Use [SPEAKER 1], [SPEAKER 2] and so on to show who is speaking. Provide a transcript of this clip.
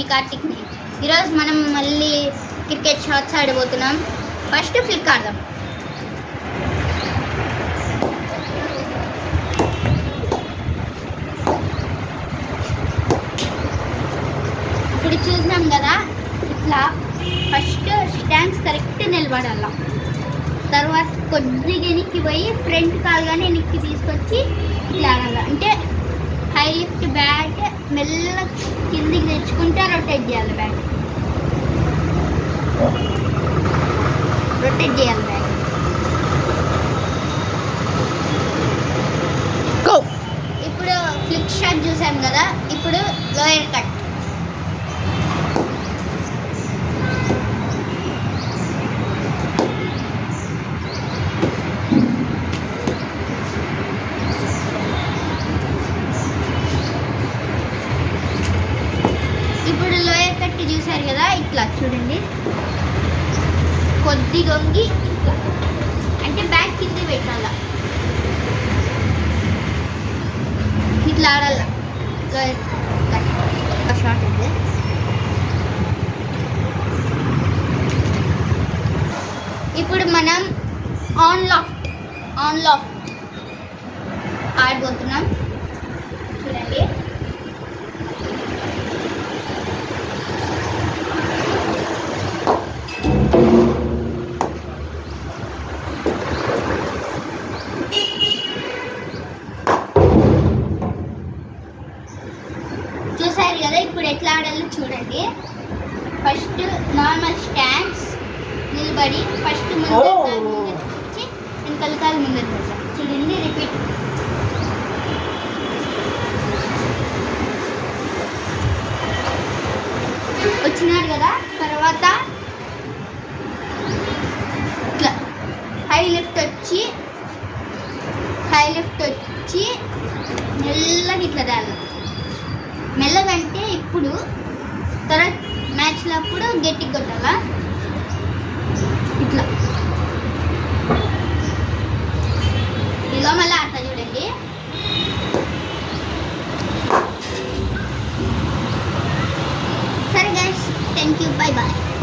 [SPEAKER 1] మీ కార్తిక్ని. ఈరోజు మనం మళ్ళీ క్రికెట్ షాట్స్ ఆడబోతున్నాం. ఫస్ట్ ఫ్లిక్ ఆడదాం. ఇప్పుడు చూసినాం కదా, ఇట్లా ఫస్ట్ స్టాండ్స్ కరెక్ట్ నిలబడాల. తర్వాత కొద్దిగా వెనక్కి పోయి ఫ్రంట్ కాల్ కానీ వెనక్కి తీసుకొచ్చి ఇట్లా ఆడాల. అంటే హై లిఫ్ట్ బ్యాట్ మెల్లగా కిందికి తెచ్చుకుంటే రొటేట్ చేయాలి. బ్యాట్ రొటేట్ చేయాలి. బ్యాట్ ఇప్పుడు ఫ్లిక్ షాట్ చూసాం కదా, ఇప్పుడు లోయర్ కట్. ఇప్పుడు లోయర్ కట్ చూసారు కదా, ఇట్లా చూడండి, కొద్దిగా వంగి ఇట్లా అంటే బ్యాక్ కింద పెట్టాల, ఇట్లా ఆడాల. లోయర్ కట్ షాట్ అయితే ఇప్పుడు మనం ఆన్ లాఫ్ట్ ఆడబోతున్నాం. చూడండి, చూసారు కదా. ఇప్పుడు ఎట్లా ఆడాలో చూడండి. ఫస్ట్ నార్మల్ స్టాండ్స్ నిలబడి ఫస్ట్ ముందు వచ్చి వెనకాల కాలు ముందర చూడండి. రిపీట్. వచ్చినారు కదా, తర్వాత ఇట్లా హై లిఫ్ట్ వచ్చి మెల్లగా ఇట్లా రాలి. మెల్లగంటే ఇప్పుడు తర్వాత మ్యాచ్లో అప్పుడు గట్టిగా కొట్టాలా. ఇట్లా ఇక మళ్ళీ